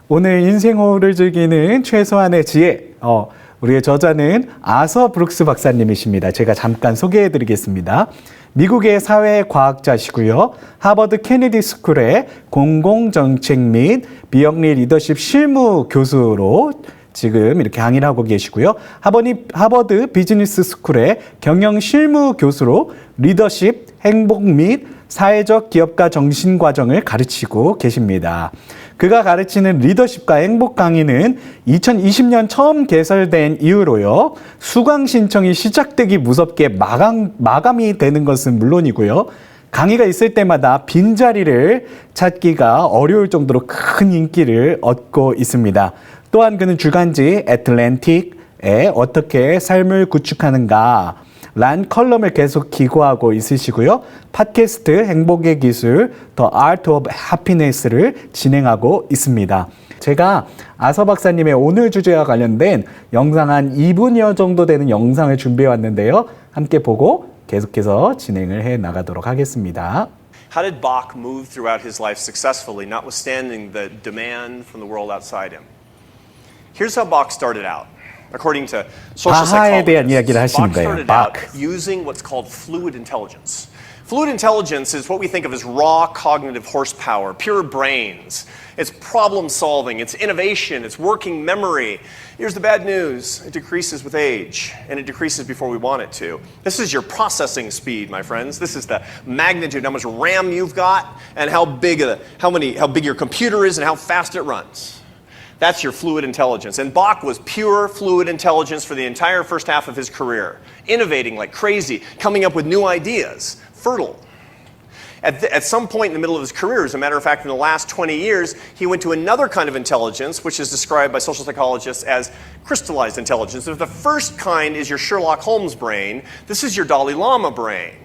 오늘 인생호흡을 즐기는 최소한의 지혜, 우리의 저자는 아서 브룩스 박사님이십니다. 제가 잠깐 소개해드리겠습니다. 미국의 사회과학자시고요. 하버드 케네디 스쿨의 공공정책 및 비영리 리더십 실무 교수로 지금 이렇게 강의를 하고 계시고요. 하버드 비즈니스 스쿨의 경영 실무 교수로 리더십, 행복 및 사회적 기업가 정신 과정을 가르치고 계십니다. 그가 가르치는 리더십과 행복 강의는 2020년 처음 개설된 이후로요. 수강 신청이 시작되기 무섭게 마감이 되는 것은 물론이고요. 강의가 있을 때마다 빈자리를 찾기가 어려울 정도로 큰 인기를 얻고 있습니다. 또한 그는 주간지 애틀랜틱에 어떻게 삶을 구축하는가 란 컬럼을 계속 기고하고 있으시고요. 팟캐스트 행복의 기술 The Art of Happiness를 진행하고 있습니다. 제가 아서 박사님의 오늘 주제와 관련된 영상 한 2분여 정도 되는 영상을 준비해 왔는데요. 함께 보고 계속해서 진행을 해 나가도록 하겠습니다. How did Bach move throughout his life successfully, notwithstanding the demand from the world outside him? Here's how Bach started out. According to social 바하에 대한 이야기를 psychologists, 하시는 Bach 거예요. started out Bach. using what's called fluid intelligence. Fluid intelligence is what we think of as raw cognitive horsepower, pure brains. It's problem solving, it's innovation, it's working memory. Here's the bad news. It decreases with age, and it decreases before we want it to. This is your processing speed, my friends. This is the magnitude, how much RAM you've got, and how big your computer is and how fast it runs. That's your fluid intelligence. And Bach was pure fluid intelligence for the entire first half of his career, innovating like crazy, coming up with new ideas, fertile. At some point in the middle of his career, as a matter of fact, in the last 20 years, he went to another kind of intelligence, which is described by social psychologists as crystallized intelligence. If the first kind is your Sherlock Holmes brain, this is your Dalai Lama brain.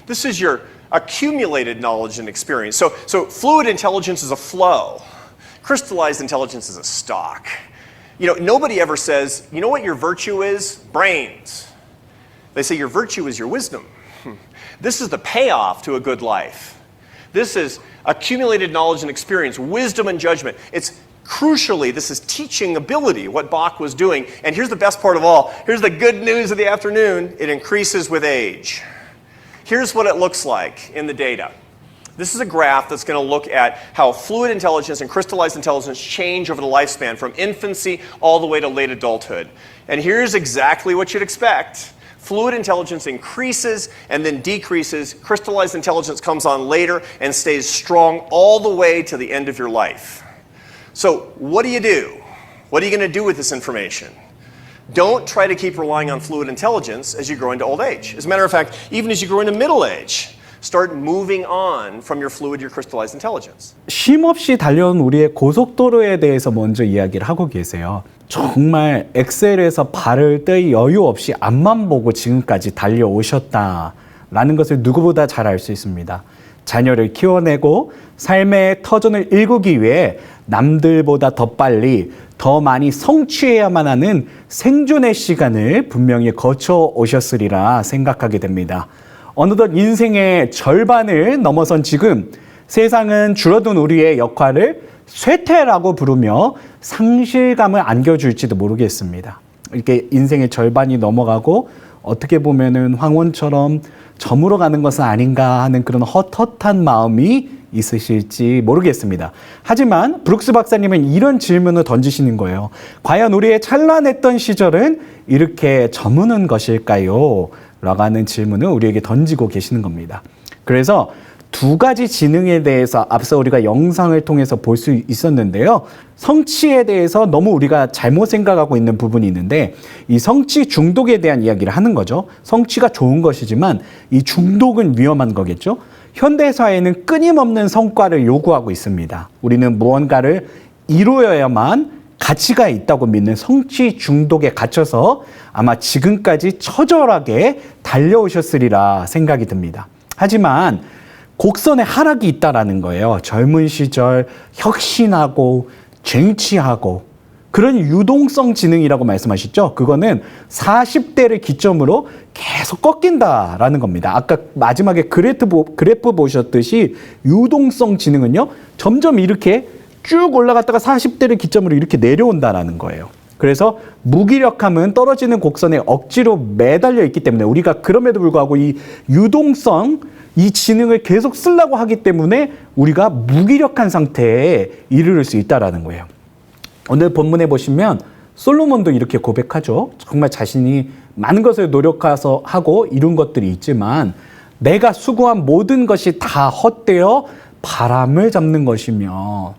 This is your accumulated knowledge and experience. So fluid intelligence is a flow. Crystallized intelligence is a stock. Nobody ever says, you know what your virtue is? Brains. They say your virtue is your wisdom. This is the payoff to a good life. This is accumulated knowledge and experience, wisdom and judgment. Crucially, this is teaching ability, what Bach was doing. And here's the best part of all. Here's the good news of the afternoon. It increases with age. Here's what it looks like in the data. This is a graph that's going to look at how fluid intelligence and crystallized intelligence change over the lifespan from infancy all the way to late adulthood. And here's exactly what you'd expect. Fluid intelligence increases and then decreases. Crystallized intelligence comes on later and stays strong all the way to the end of your life. So what do you do? What are you going to do with this information? Don't try to keep relying on fluid intelligence as you grow into old age. As a matter of fact, even as you grow into middle age, start moving on from your fluid, your crystallized intelligence. 쉼없이 달려온 우리의 고속도로에 대해서 먼저 이야기를 하고 계세요. 정말 엑셀에서 발을 뗄 여유 없이 앞만 보고 지금까지 달려오셨다라는 것을 누구보다 잘 알 수 있습니다. 자녀를 키워내고 삶의 터전을 일구기 위해 남들보다 더 빨리 더 많이 성취해야만 하는 생존의 시간을 분명히 거쳐 오셨으리라 생각하게 됩니다. 어느덧 인생의 절반을 넘어선 지금 세상은 줄어든 우리의 역할을 쇠퇴라고 부르며 상실감을 안겨줄지도 모르겠습니다. 이렇게 인생의 절반이 넘어가고 어떻게 보면은 황혼처럼 저물어가는 것은 아닌가 하는 그런 헛헛한 마음이 있으실지 모르겠습니다. 하지만 브룩스 박사님은 이런 질문을 던지시는 거예요. 과연 우리의 찬란했던 시절은 이렇게 저무는 것일까요? 라고 하는 질문을 우리에게 던지고 계시는 겁니다. 그래서 두 가지 지능에 대해서 앞서 우리가 영상을 통해서 볼 수 있었는데요. 성취에 대해서 너무 우리가 잘못 생각하고 있는 부분이 있는데 이 성취 중독에 대한 이야기를 하는 거죠. 성취가 좋은 것이지만 이 중독은 위험한 거겠죠. 현대사회는 끊임없는 성과를 요구하고 있습니다. 우리는 무언가를 이루어야만 가치가 있다고 믿는 성취 중독에 갇혀서 아마 지금까지 처절하게 달려오셨으리라 생각이 듭니다. 하지만 곡선에 하락이 있다라는 거예요. 젊은 시절 혁신하고 쟁취하고 그런 유동성 지능이라고 말씀하셨죠. 그거는 40대를 기점으로 계속 꺾인다라는 겁니다. 아까 마지막에 그래프 보셨듯이 유동성 지능은요. 점점 이렇게 쭉 올라갔다가 40대를 기점으로 이렇게 내려온다라는 거예요. 그래서 무기력함은 떨어지는 곡선에 억지로 매달려 있기 때문에 우리가 그럼에도 불구하고 이 유동성, 이 지능을 계속 쓰려고 하기 때문에 우리가 무기력한 상태에 이르를 수 있다라는 거예요. 오늘 본문에 보시면 솔로몬도 이렇게 고백하죠. 정말 자신이 많은 것을 노력해서 하고 이룬 것들이 있지만 내가 수고한 모든 것이 다 헛되어 바람을 잡는 것이며,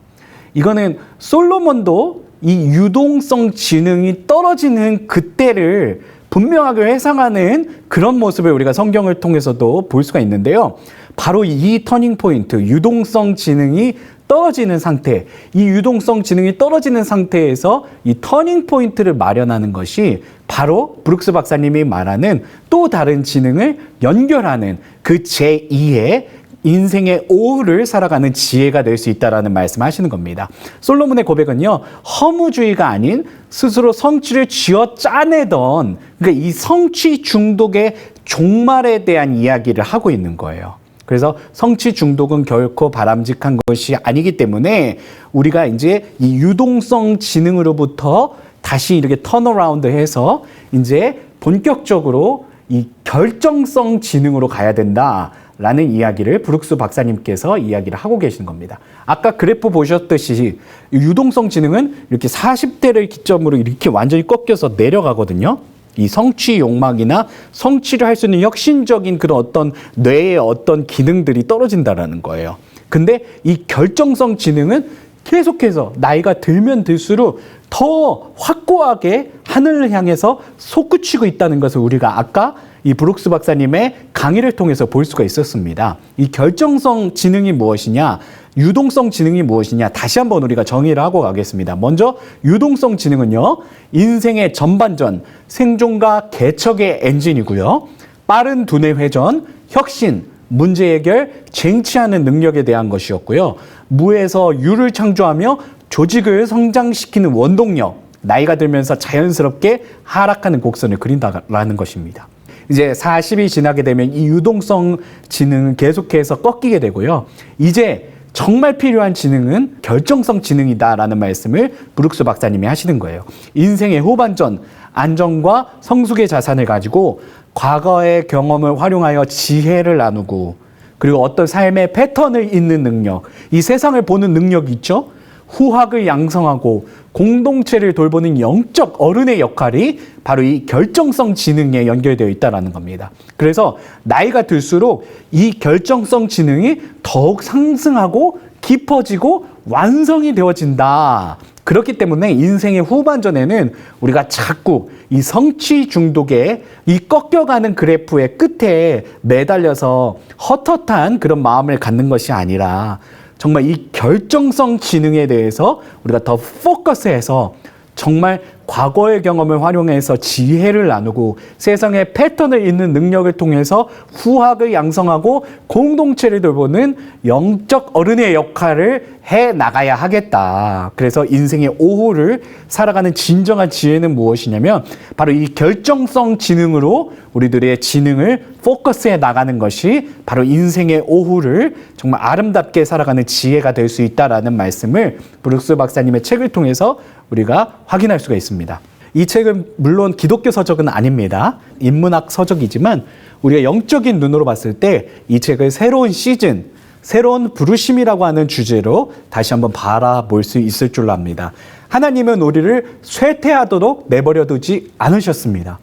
이거는 솔로몬도 이 유동성 지능이 떨어지는 그때를 분명하게 회상하는 그런 모습을 우리가 성경을 통해서도 볼 수가 있는데요. 바로 이 터닝 포인트, 유동성 지능이 떨어지는 상태, 이 유동성 지능이 떨어지는 상태에서 이 터닝 포인트를 마련하는 것이 바로 브룩스 박사님이 말하는 또 다른 지능을 연결하는 그 제2의 인생의 오후를 살아가는 지혜가 될 수 있다라는 말씀하시는 겁니다. 솔로몬의 고백은요, 허무주의가 아닌 스스로 성취를 쥐어 짜내던, 그러니까 이 성취 중독의 종말에 대한 이야기를 하고 있는 거예요. 그래서 성취 중독은 결코 바람직한 것이 아니기 때문에 우리가 이제 이 유동성 지능으로부터 다시 이렇게 턴어라운드 해서 이제 본격적으로 이 결정성 지능으로 가야 된다라는 이야기를 브룩스 박사님께서 이야기를 하고 계신 겁니다. 아까 그래프 보셨듯이 유동성 지능은 이렇게 40대를 기점으로 이렇게 완전히 꺾여서 내려가거든요. 이 성취 욕망이나 성취를 할 수 있는 혁신적인 그런 어떤 뇌의 어떤 기능들이 떨어진다라는 거예요. 근데 이 결정성 지능은 계속해서 나이가 들면 들수록 더 확고하게 하늘을 향해서 솟구치고 있다는 것을 우리가 아까 이 브룩스 박사님의 강의를 통해서 볼 수가 있었습니다. 이 결정성 지능이 무엇이냐, 유동성 지능이 무엇이냐, 다시 한번 우리가 정의를 하고 가겠습니다. 먼저 유동성 지능은요, 인생의 전반전, 생존과 개척의 엔진이고요. 빠른 두뇌 회전, 혁신, 문제 해결, 쟁취하는 능력에 대한 것이었고요. 무에서 유를 창조하며 조직을 성장시키는 원동력, 나이가 들면서 자연스럽게 하락하는 곡선을 그린다라는 것입니다. 이제 40이 지나게 되면 이 유동성 지능은 계속해서 꺾이게 되고요. 이제 정말 필요한 지능은 결정성 지능이다라는 말씀을 브룩스 박사님이 하시는 거예요. 인생의 후반전, 안정과 성숙의 자산을 가지고 과거의 경험을 활용하여 지혜를 나누고, 그리고 어떤 삶의 패턴을 잇는 능력, 이 세상을 보는 능력이 있죠. 후학을 양성하고 공동체를 돌보는 영적 어른의 역할이 바로 이 결정성 지능에 연결되어 있다는 겁니다. 그래서 나이가 들수록 이 결정성 지능이 더욱 상승하고 깊어지고 완성이 되어진다. 그렇기 때문에 인생의 후반전에는 우리가 자꾸 이 성취 중독에 이 꺾여가는 그래프의 끝에 매달려서 헛헛한 그런 마음을 갖는 것이 아니라 정말 이 결정성 지능에 대해서 우리가 더 포커스해서 정말 과거의 경험을 활용해서 지혜를 나누고 세상의 패턴을 잇는 능력을 통해서 후학을 양성하고 공동체를 돌보는 영적 어른의 역할을 해 나가야 하겠다. 그래서 인생의 오후를 살아가는 진정한 지혜는 무엇이냐면 바로 이 결정성 지능으로 우리들의 지능을 포커스해 나가는 것이 바로 인생의 오후를 정말 아름답게 살아가는 지혜가 될 수 있다라는 말씀을 브룩스 박사님의 책을 통해서 우리가 확인할 수가 있습니다. 이 책은 물론 기독교 서적은 아닙니다. 인문학 서적이지만 우리가 영적인 눈으로 봤을 때 이 책을 새로운 시즌, 새로운 부르심이라고 하는 주제로 다시 한번 바라볼 수 있을 줄로 압니다. 하나님은 우리를 쇠퇴하도록 내버려 두지 않으셨습니다.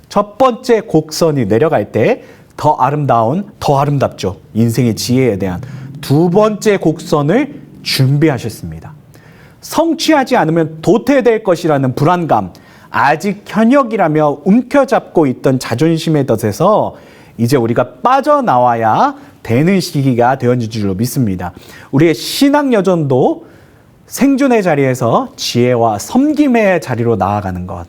첫 번째 곡선이 내려갈 때 더 아름다운, 더 아름답죠. 인생의 지혜에 대한 두 번째 곡선을 준비하셨습니다. 성취하지 않으면 도태될 것이라는 불안감, 아직 현역이라며 움켜잡고 있던 자존심의 덫에서 이제 우리가 빠져나와야 되는 시기가 되어진 줄로 믿습니다. 우리의 신앙 여정도 생존의 자리에서 지혜와 섬김의 자리로 나아가는 것,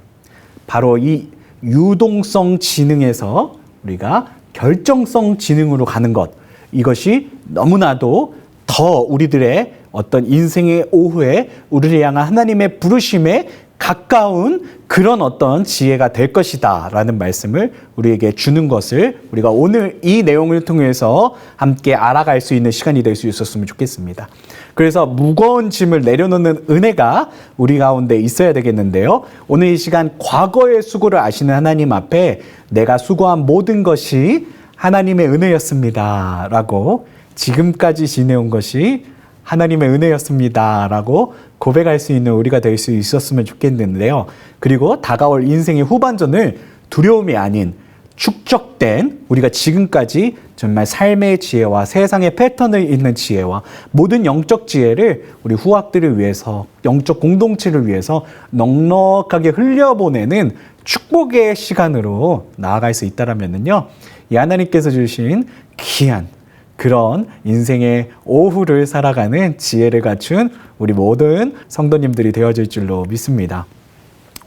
바로 이 유동성 지능에서 우리가 결정성 지능으로 가는 것, 이것이 너무나도 더 우리들의 어떤 인생의 오후에 우리를 향한 하나님의 부르심에 가까운 그런 어떤 지혜가 될 것이다 라는 말씀을 우리에게 주는 것을 우리가 오늘 이 내용을 통해서 함께 알아갈 수 있는 시간이 될 수 있었으면 좋겠습니다. 그래서 무거운 짐을 내려놓는 은혜가 우리 가운데 있어야 되겠는데요. 오늘 이 시간 과거의 수고를 아시는 하나님 앞에 내가 수고한 모든 것이 하나님의 은혜였습니다 라고, 지금까지 지내온 것이 하나님의 은혜였습니다 라고 고백할 수 있는 우리가 될 수 있었으면 좋겠는데요. 그리고 다가올 인생의 후반전을 두려움이 아닌 축적된 우리가 지금까지 정말 삶의 지혜와 세상의 패턴을 잇는 지혜와 모든 영적 지혜를 우리 후학들을 위해서, 영적 공동체를 위해서 넉넉하게 흘려보내는 축복의 시간으로 나아갈 수 있다면요, 이 하나님께서 주신 귀한 그런 인생의 오후를 살아가는 지혜를 갖춘 우리 모든 성도님들이 되어질 줄로 믿습니다.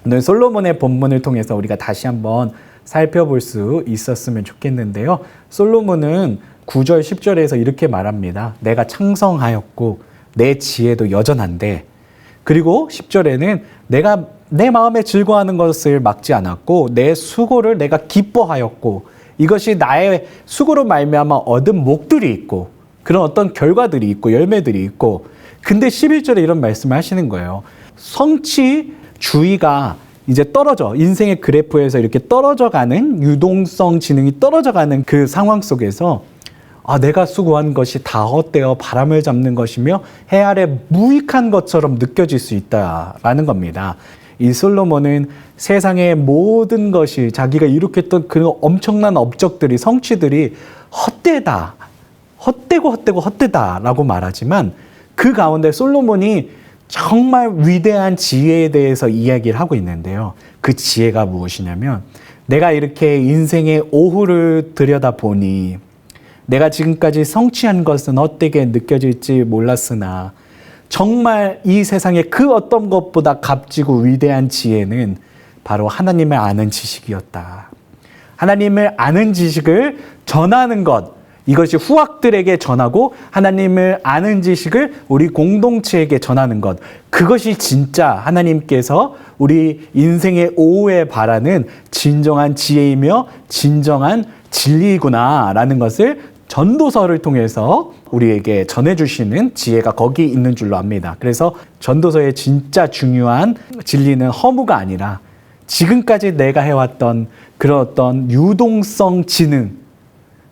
오늘 솔로몬의 본문을 통해서 우리가 다시 한번 살펴볼 수 있었으면 좋겠는데요. 솔로몬은 9절 10절에서 이렇게 말합니다. 내가 창성하였고 내 지혜도 여전한데, 그리고 10절에는 내가 내 마음에 즐거워하는 것을 막지 않았고 내 수고를 내가 기뻐하였고 이것이 나의 수고로 말미암아 얻은 목들이 있고 그런 어떤 결과들이 있고 열매들이 있고, 근데 11절에 이런 말씀을 하시는 거예요. 성취주의가 이제 떨어져, 인생의 그래프에서 이렇게 떨어져가는, 유동성 지능이 떨어져가는 그 상황 속에서 내가 수고한 것이 다 헛되어 바람을 잡는 것이며 해 아래 무익한 것처럼 느껴질 수 있다라는 겁니다. 이 솔로몬은 세상의 모든 것이, 자기가 일으켰던 그 엄청난 업적들이, 성취들이 헛되다, 헛되다라고 말하지만 그 가운데 솔로몬이 정말 위대한 지혜에 대해서 이야기를 하고 있는데요. 그 지혜가 무엇이냐면, 내가 이렇게 인생의 오후를 들여다보니 내가 지금까지 성취한 것은 헛되게 느껴질지 몰랐으나 정말 이 세상의 그 어떤 것보다 값지고 위대한 지혜는 바로 하나님을 아는 지식이었다. 하나님을 아는 지식을 전하는 것, 이것이 후학들에게 전하고 하나님을 아는 지식을 우리 공동체에게 전하는 것, 그것이 진짜 하나님께서 우리 인생의 오후에 바라는 진정한 지혜이며 진정한 진리이구나라는 것을 전도서를 통해서 우리에게 전해주시는 지혜가 거기 있는 줄로 압니다. 그래서 전도서의 진짜 중요한 진리는 허무가 아니라 지금까지 내가 해왔던 그런 어떤 유동성 지능,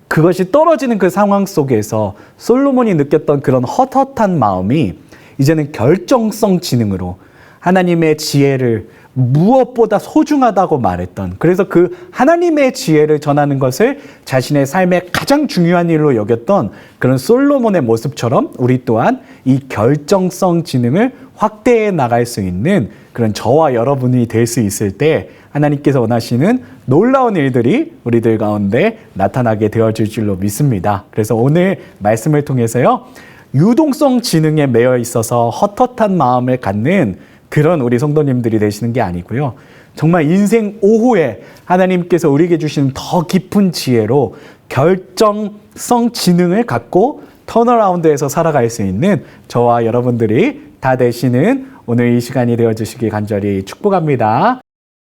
그것이 떨어지는 그 상황 속에서 솔로몬이 느꼈던 그런 헛헛한 마음이 이제는 결정성 지능으로 하나님의 지혜를 무엇보다 소중하다고 말했던, 그래서 그 하나님의 지혜를 전하는 것을 자신의 삶의 가장 중요한 일로 여겼던 그런 솔로몬의 모습처럼 우리 또한 이 결정성 지능을 확대해 나갈 수 있는 그런 저와 여러분이 될 수 있을 때 하나님께서 원하시는 놀라운 일들이 우리들 가운데 나타나게 되어질 줄로 믿습니다. 그래서 오늘 말씀을 통해서요, 유동성 지능에 매여 있어서 헛헛한 마음을 갖는 그런 우리 성도님들이 되시는 게 아니고요, 정말 인생 오후에 하나님께서 우리에게 주시는 더 깊은 지혜로 결정성 지능을 갖고 턴어라운드에서 살아갈 수 있는 저와 여러분들이 다 되시는 오늘 이 시간이 되어주시기 간절히 축복합니다.